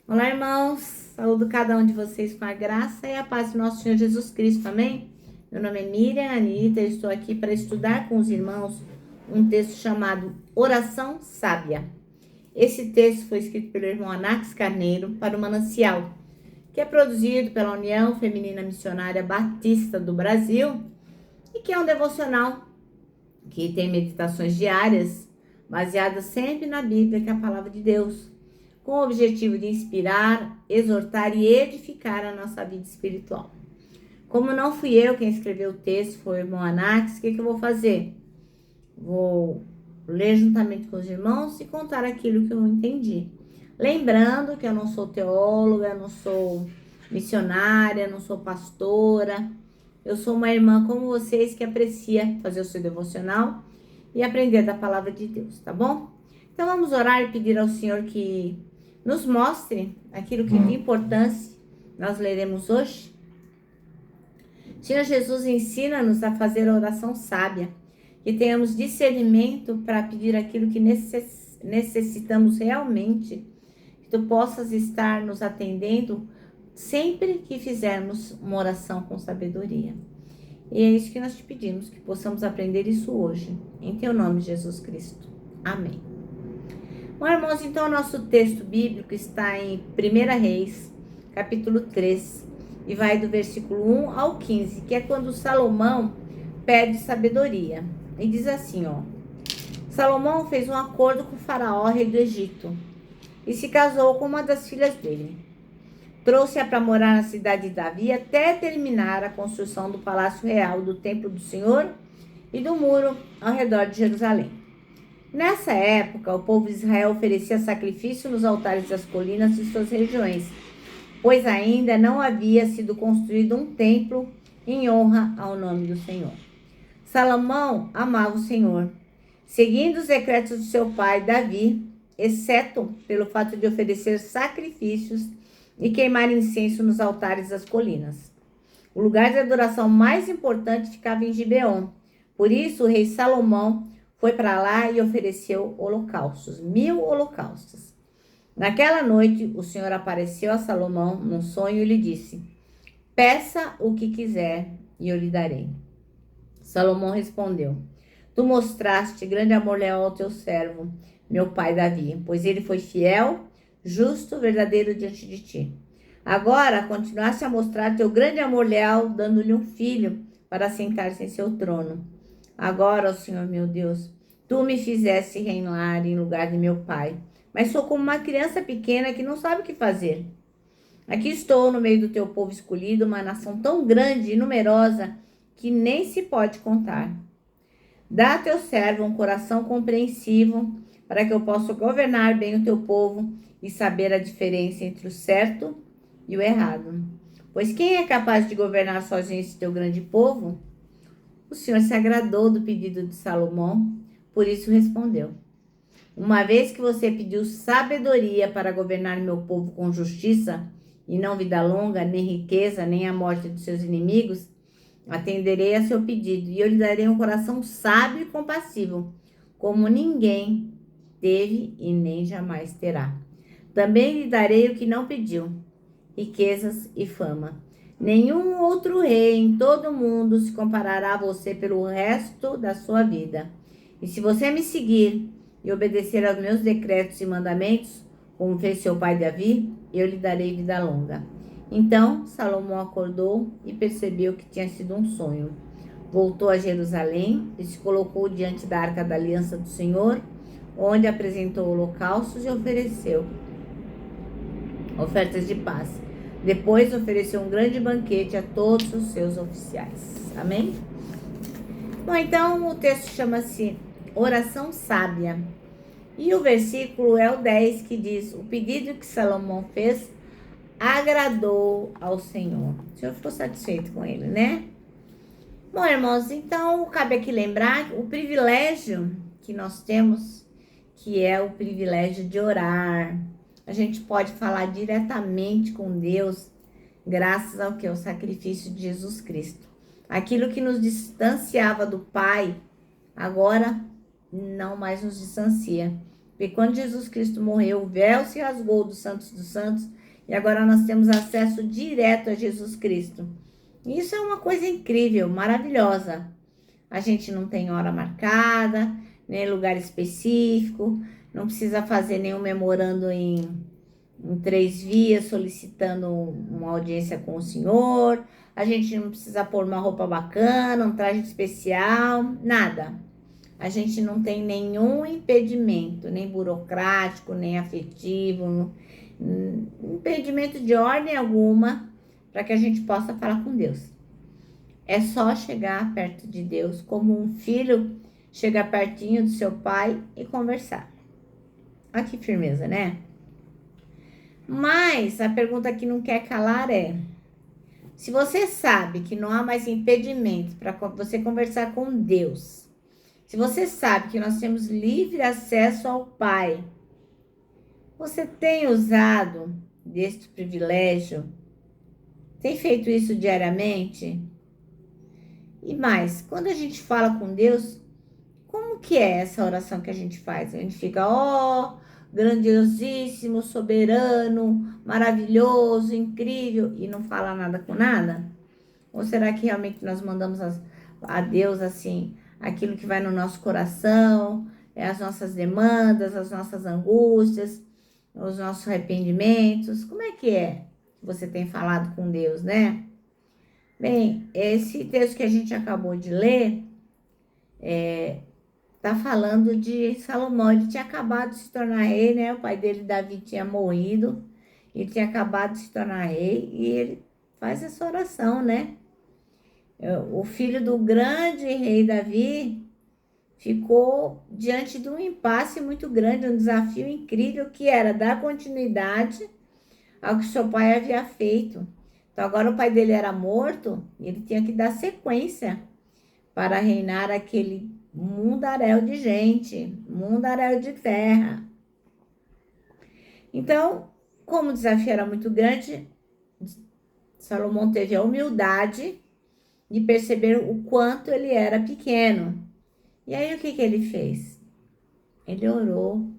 Olá, irmãos. Saúdo cada um de vocês com a graça e a paz do nosso Senhor Jesus Cristo. Amém? Meu nome é Miriam Anitta. Estou aqui para estudar com os irmãos um texto chamado Oração Sábia. Esse texto foi escrito pelo irmão Anax Carneiro para o Manancial, que é produzido pela União Feminina Missionária Batista do Brasil e que é um devocional que tem meditações diárias baseadas sempre na Bíblia, que é a palavra de Deus, com o objetivo de inspirar, exortar e edificar a nossa vida espiritual. Como não fui eu quem escreveu o texto, foi o irmão Anax, o que eu vou fazer? Vou ler juntamente com os irmãos e contar aquilo que eu entendi. Lembrando que eu não sou teóloga, não sou missionária, não sou pastora. Eu sou uma irmã como vocês que aprecia fazer o seu devocional e aprender da palavra de Deus, tá bom? Então vamos orar e pedir ao Senhor que nos mostre aquilo que de importância nós leremos hoje. Senhor Jesus, ensina-nos a fazer a oração sábia, que tenhamos discernimento para pedir aquilo que necessitamos realmente, que Tu possas estar nos atendendo sempre que fizermos uma oração com sabedoria. E é isso que nós te pedimos, que possamos aprender isso hoje, em Teu nome, Jesus Cristo. Amém. Bom, irmãos, então o nosso texto bíblico está em 1 Reis, capítulo 3, e vai do versículo 1 ao 15, que é quando Salomão pede sabedoria. E diz assim, Salomão fez um acordo com o faraó, rei do Egito, e se casou com uma das filhas dele. Trouxe-a para morar na cidade de Davi até terminar a construção do palácio real, do templo do Senhor e do muro ao redor de Jerusalém. Nessa época, o povo de Israel oferecia sacrifício nos altares das colinas de suas regiões, pois ainda não havia sido construído um templo em honra ao nome do Senhor. Salomão amava o Senhor, seguindo os decretos de seu pai Davi, exceto pelo fato de oferecer sacrifícios e queimar incenso nos altares das colinas. O lugar de adoração mais importante ficava em Gibeon. Por isso, o rei Salomão foi para lá e ofereceu holocaustos, 1000 holocaustos. Naquela noite, o Senhor apareceu a Salomão num sonho e lhe disse: peça o que quiser e eu lhe darei. Salomão respondeu: tu mostraste grande amor leal ao teu servo, meu pai Davi, pois ele foi fiel, justo, verdadeiro diante de ti. Agora, continuaste a mostrar teu grande amor leal, dando-lhe um filho para sentar-se em seu trono. Agora, ó Senhor meu Deus, tu me fizeste reinar em lugar de meu pai, mas sou como uma criança pequena que não sabe o que fazer. Aqui estou no meio do teu povo escolhido, uma nação tão grande e numerosa que nem se pode contar. Dá a teu servo um coração compreensivo, para que eu possa governar bem o teu povo e saber a diferença entre o certo e o errado. Pois quem é capaz de governar sozinho esse teu grande povo? O Senhor se agradou do pedido de Salomão, por isso respondeu: uma vez que você pediu sabedoria para governar meu povo com justiça, e não vida longa, nem riqueza, nem a morte de seus inimigos, atenderei a seu pedido, e eu lhe darei um coração sábio e compassivo, como ninguém teve e nem jamais terá. Também lhe darei o que não pediu, riquezas e fama. Nenhum outro rei em todo o mundo se comparará a você pelo resto da sua vida. E se você me seguir e obedecer aos meus decretos e mandamentos, como fez seu pai Davi, eu lhe darei vida longa. Então Salomão acordou e percebeu que tinha sido um sonho. Voltou a Jerusalém e se colocou diante da arca da aliança do Senhor, onde apresentou holocaustos e ofereceu ofertas de paz. Depois ofereceu um grande banquete a todos os seus oficiais. Amém? Bom, então o texto chama-se Oração Sábia. E o versículo é o 10, que diz: o pedido que Salomão fez agradou ao Senhor. O Senhor ficou satisfeito com ele, né? Bom, irmãos, então cabe aqui lembrar o privilégio que nós temos, que é o privilégio de orar. A gente pode falar diretamente com Deus, graças ao que? Ao sacrifício de Jesus Cristo. Aquilo que nos distanciava do Pai, agora não mais nos distancia, Porque quando Jesus Cristo morreu, o véu se rasgou dos santos, e agora nós temos acesso direto a Jesus Cristo. E isso é uma coisa incrível, maravilhosa. A gente não tem hora marcada, nem lugar específico, não precisa fazer nenhum memorando em 3 vias solicitando uma audiência com o senhor. A gente não precisa pôr uma roupa bacana, um traje especial, nada. A gente não tem nenhum impedimento, nem burocrático, nem afetivo, impedimento de ordem alguma para que a gente possa falar com Deus. É só chegar perto de Deus como um filho chega pertinho do seu pai e conversar. Olha que firmeza, né? Mas a pergunta que não quer calar é: se você sabe que não há mais impedimento para você conversar com Deus, se você sabe que nós temos livre acesso ao Pai, você tem usado deste privilégio? Tem feito isso diariamente? E mais, quando a gente fala com Deus, como que é essa oração que a gente faz? A gente fica, grandiosíssimo, soberano, maravilhoso, incrível, e não fala nada com nada? Ou será que realmente nós mandamos a Deus, assim, aquilo que vai no nosso coração, as nossas demandas, as nossas angústias, os nossos arrependimentos? Como é que você tem falado com Deus, né? Bem, esse texto que a gente acabou de ler tá falando de Salomão. Ele tinha acabado de se tornar rei, né? O pai dele, Davi, tinha morrido. Ele tinha acabado de se tornar rei e ele faz essa oração, né? O filho do grande rei Davi ficou diante de um impasse muito grande, um desafio incrível que era dar continuidade ao que seu pai havia feito. Então agora o pai dele era morto e ele tinha que dar sequência para reinar aquele mundaréu de gente, mundaréu de terra. Então, como o desafio era muito grande, Salomão teve a humildade de perceber o quanto ele era pequeno. E aí o que ele fez? Ele orou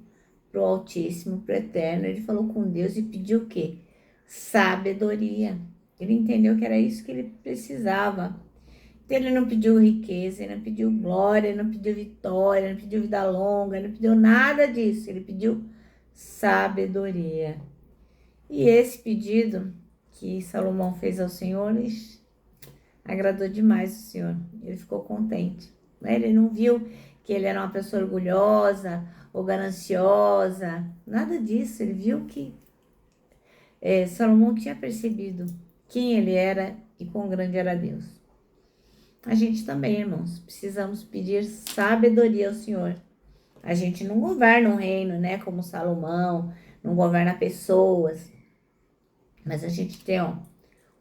pro Altíssimo, pro Eterno, ele falou com Deus e pediu o quê? Sabedoria. Ele entendeu que era isso que ele precisava. Então ele não pediu riqueza, ele não pediu glória, ele não pediu vitória, ele não pediu vida longa, ele não pediu nada disso, ele pediu sabedoria. E esse pedido que Salomão fez ao Senhor, agradou demais o Senhor, ele ficou contente. Ele não viu que ele era uma pessoa orgulhosa ou gananciosa, nada disso. Ele viu que Salomão tinha percebido quem ele era e quão grande era Deus. A gente também, irmãos, precisamos pedir sabedoria ao Senhor. A gente não governa um reino, né, como Salomão, não governa pessoas, mas a gente tem,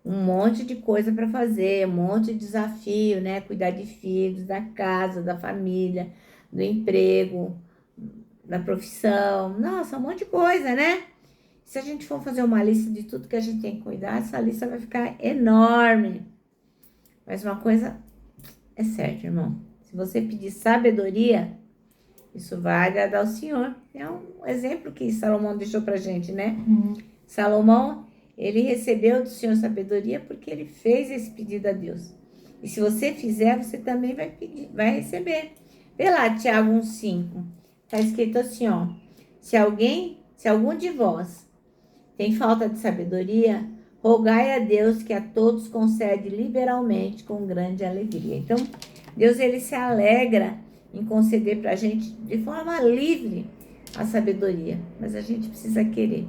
um monte de coisa para fazer, um monte de desafio, né? Cuidar de filhos, da casa, da família, do emprego, da profissão. Nossa, um monte de coisa, né? Se a gente for fazer uma lista de tudo que a gente tem que cuidar, essa lista vai ficar enorme. Mas uma coisa é certa, irmão. Se você pedir sabedoria, isso vai agradar ao Senhor. É um exemplo que Salomão deixou pra gente, né? Salomão, ele recebeu do Senhor sabedoria porque ele fez esse pedido a Deus. E se você fizer, você também vai pedir, vai receber. Vê lá, Tiago 1,5. Está escrito assim, se algum de vós tem falta de sabedoria, rogai a Deus que a todos concede liberalmente com grande alegria. Então, Deus, ele se alegra em conceder para a gente de forma livre a sabedoria. Mas a gente precisa querer.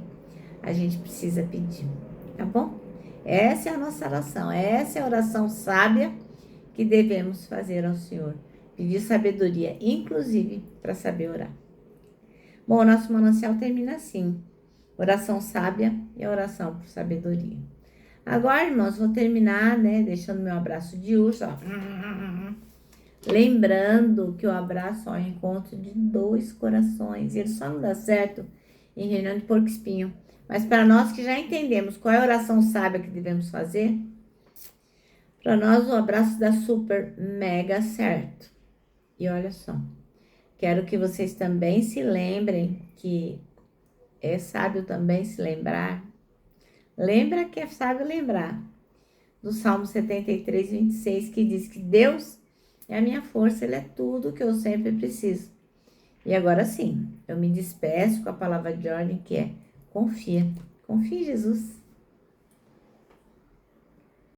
A gente precisa pedir, tá bom? Essa é a nossa oração, essa é a oração sábia que devemos fazer ao Senhor. Pedir sabedoria, inclusive, para saber orar. Bom, o nosso manancial termina assim. Oração sábia e oração por sabedoria. Agora, irmãos, vou terminar, né, deixando meu abraço de urso, Lembrando que o abraço é o encontro de 2 corações. E ele só não dá certo em reunião de porco-espinho. Mas para nós que já entendemos qual é a oração sábia que devemos fazer, para nós o abraço dá super mega certo. E olha só, Quero que vocês também se lembrem que é sábio também se lembrar. Lembra que é sábio lembrar do Salmo 73, 26, que diz que Deus é a minha força, Ele é tudo que eu sempre preciso. E agora sim, eu me despeço com a palavra de ordem que é confia. Confia em Jesus.